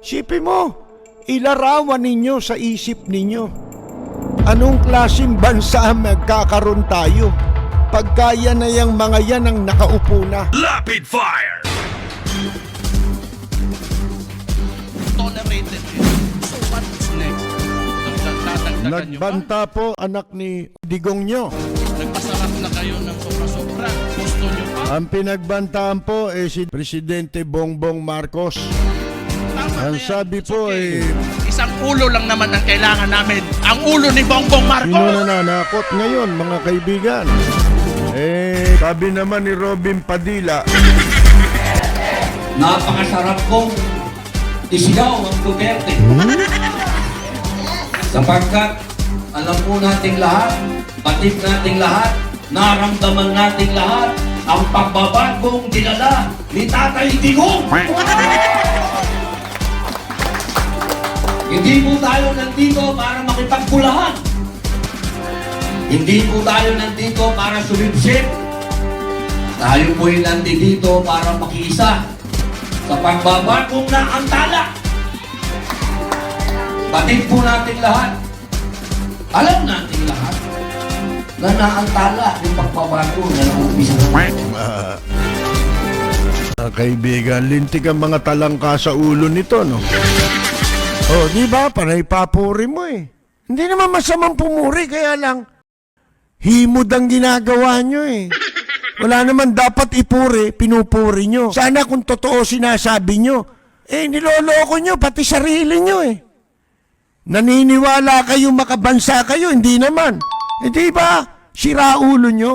Sipin mo, ilarawan ninyo sa isip ninyo. Anong klaseng bansa magkakaroon tayo? Pagkaya na yung mga yan ang nakaupo na. Rapid fire! Tolerated yun. So what's next? Tatagdagan nyo ba? Nagbanta po anak ni Digong nyo. Nagpasarap na kayo ng sobra-sobra. Gusto nyo pa? Ang pinagbantaan po si Presidente Bongbong Marcos. Tama Ang na yan. sabi It's po okay. Isang ulo lang naman ang kailangan namin. Ang ulo ni Bongbong Sino Marcos! nananakot ngayon mga kaibigan? Sabi naman ni Robin Padilla, Napakasarap kong isigaw ang Duterte. Sapagkat alam po nating lahat, batid nating lahat, naramdaman nating lahat ang pagbabagong dinala ni Tatay Digong. Hindi po tayo nandito para makipagkulahan. Hindi po tayo nandito para sumipsip. Tayo po'y nandito para makiisa sa pagbabagong naantala. Batid po natin lahat. Alam natin lahat na naantala yung pagbabago na naumpisa. mga kaibigan, lintik ang mga talangka sa ulo nito, no? Oh, di ba? Panay papuri mo eh. Hindi naman masamang pumuri, kaya lang himod ang ginagawa nyo eh. Wala naman dapat ipuri, pinupuri nyo. Sana kung totoo sinasabi nyo, niloloko nyo, pati sarili nyo eh. Naniniwala kayo, makabansa kayo, hindi naman. Di ba? Sira ulo nyo.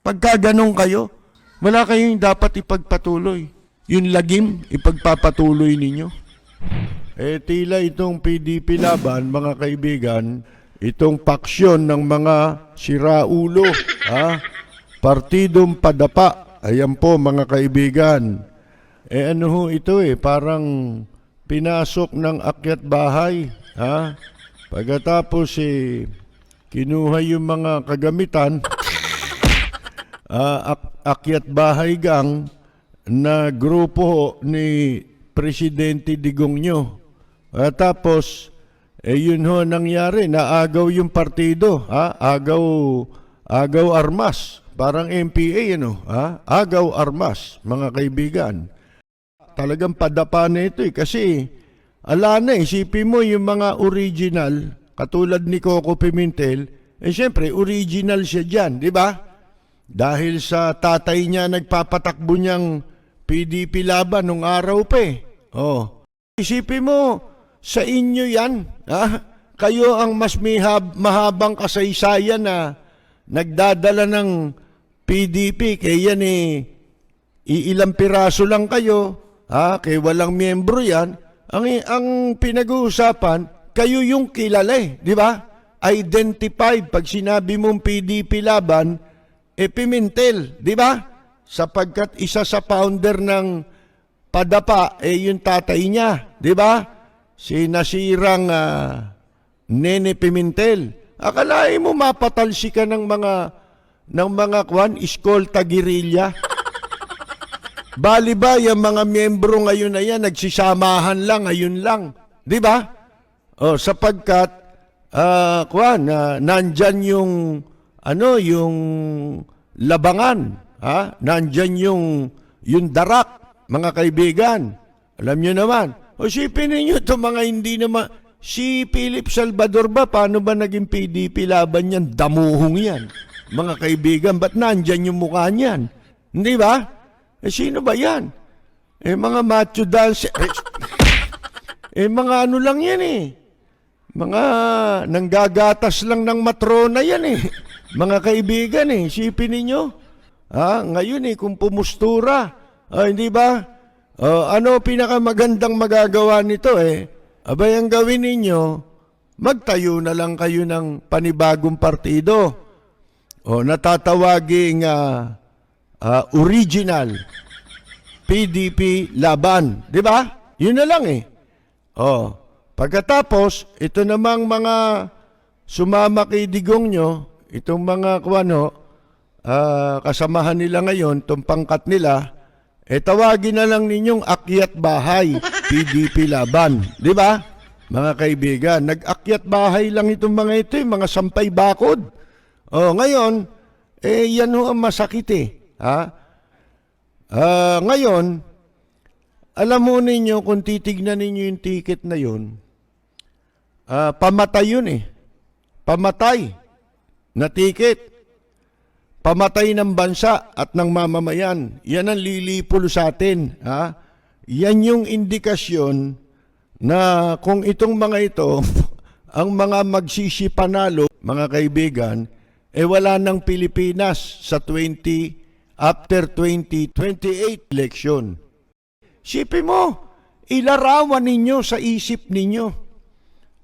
Pagka ganun kayo, wala kayong dapat ipagpatuloy. Yung lagim, ipagpapatuloy ninyo. Tila itong PDP laban, mga kaibigan, itong paksyon ng mga siraulo, partidong padapa, ayan po mga kaibigan. Ano ho ito parang pinasok ng akyat bahay, Pagkatapos kinuha yung mga kagamitan, akyat bahay gang na grupo ni Presidente Digong nyo. Tapos, yun ho nangyari, naagaw yung partido, agaw armas, parang MPA, agaw armas, mga kaibigan. Talagang padapa na ito kasi ala na isipin mo yung mga original, katulad ni Coco Pimentel, siyempre original siya dyan, di ba? Dahil sa tatay niya nagpapatakbo niyang PDP laban nung araw pa isipin mo, sa inyo yan, kayo ang mas mahabang kasaysayan na nagdadala ng PDP, kaya yan iilang piraso lang kayo, kaya walang miyembro yan. Ang pinag-uusapan, kayo yung kilala di ba? Identified, pag sinabi mong PDP laban, Pimentel, di ba? Sapagkat isa sa founder ng padapa, yung tatay niya, di ba? Si nasirang Nene Pimentel. Akalain mo mapatalsi ka ng mga eskolta guerrilla? Bali ba yung mga miyembro ngayon na yan, nagsisamahan lang, ayun lang. Di ba? Sapagkat, nandyan yung labangan, nandyan yung darak, mga kaibigan. Alam nyo naman. Sipin ninyo ito mga hindi naman. Si Philip Salvador ba, paano ba naging PDP laban yan? Damuhong yan. Mga kaibigan, ba't nandyan yung mukha niyan? Hindi ba? Sino ba yan? Mga macho dance. Mga ano lang yan Mga nanggagatas lang ng matrona yan Mga kaibigan sipin ninyo. Ngayon kung pumustura. Hindi ba? Ano pinakamagandang magagawa nito abay ang gawin ninyo, magtayo na lang kayo ng panibagong partido. Natatawaging original PDP laban. Di ba? Yun na lang Pagkatapos, ito namang mga sumama kay Digong nyo, itong mga kasamahan nila ngayon, itong pangkat nila, tawagin na lang ninyong akyat bahay, PDP laban. Di ba? Mga kaibigan, nag-akyat bahay lang itong mga ito, yung mga sampay bakod. Ngayon, yan ho ang masakit eh. Ngayon, alam mo ninyo, kung titignan ninyo yung ticket na yun, pamatay yun eh. Pamatay na ticket. Pamatay ng bansa at ng mamamayan. Yan ang lilipol sa atin. Yan yung indikasyon na kung itong mga ito, ang mga magsisipanalo, mga kaibigan, wala ng Pilipinas sa after 2028 election. Sipin mo, ilarawan ninyo sa isip ninyo.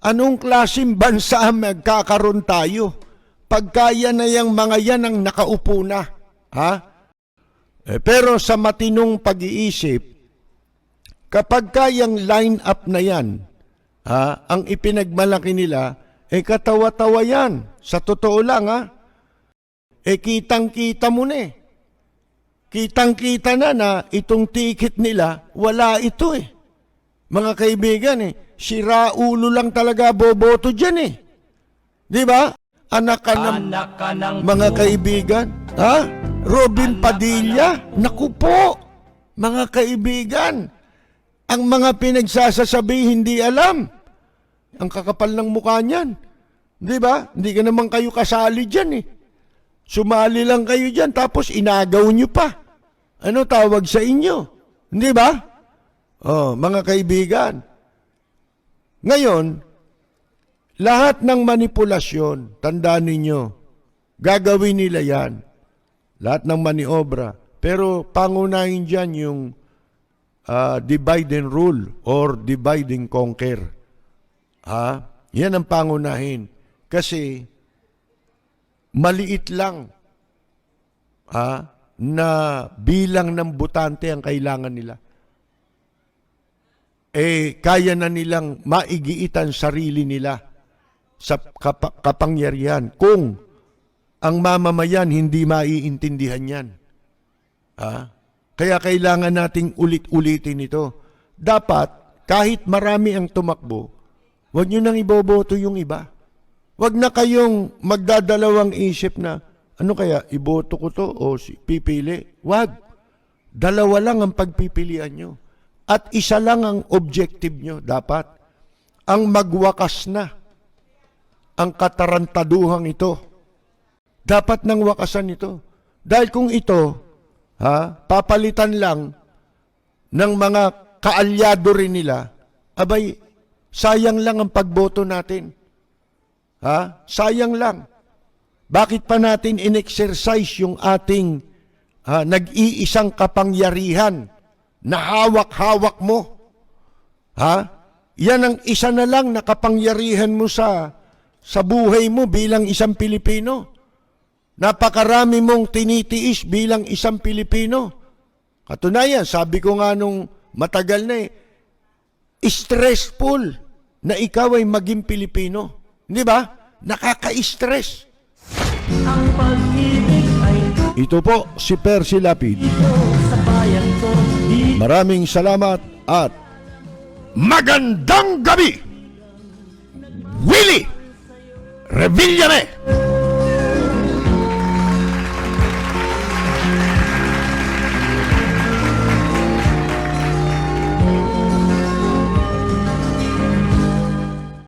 Anong klaseng bansa magkakaroon tayo? Pagkaya na yung mga yan ang nakaupo na. Pero sa matinong pag-iisip, kapag kayang line up na yan, ang ipinagmalaki nila, katawa-tawa yan. Sa totoo lang, kitang-kita mo na eh. Kitang-kita na itong ticket nila, wala ito eh. Mga kaibigan sira ulo lang talaga boboto dyan eh. Di ba? Anak ka ng mga kaibigan. Robin Padilla. Naku po, mga kaibigan. Ang mga pinagsasasabi hindi alam. Ang kakapal ng mukha niyan. Di ba? Hindi ka naman kayo kasali dyan eh. Sumali lang kayo dyan tapos inagaw nyo pa. Ano tawag sa inyo? Di ba? Mga kaibigan. Ngayon, lahat ng manipulasyon, tandaan ninyo, gagawin nila yan. Lahat ng maniobra. Pero pangunahin dyan yung divide and rule or divide and conquer. Yan ang pangunahin. Kasi maliit lang na bilang ng butante ang kailangan nila. Kaya na nilang maigiitan sarili nila sa kapangyarihan kung ang mamamayan hindi maiintindihan yan. Kaya kailangan nating ulit-ulitin ito. Dapat, kahit marami ang tumakbo, huwag nyo nang iboboto yung iba. Huwag na kayong magdadalawang isip na, ano kaya, iboto ko to o pipili? Huwag. Dalawa lang ang pagpipilian nyo. At isa lang ang objective nyo, dapat. Ang magwakas na ang katarantaduhang ito. Dapat nang wakasan ito. Dahil kung ito, papalitan lang ng mga kaalyado rin nila, abay, sayang lang ang pagboto natin. Sayang lang. Bakit pa natin in-exercise yung ating nag-iisang kapangyarihan na hawak-hawak mo? Yan ang isa na lang na kapangyarihan mo sa buhay mo bilang isang Pilipino. Napakarami mong tinitiis bilang isang Pilipino. Katunayan, sabi ko nga nung matagal na stressful na ikaw ay maging Pilipino. Di ba? Nakaka-stress. Ang pag-ibig ay Ito po si Percy Lapid. sa bayan ko. Maraming salamat at magandang gabi! Willie Revillame!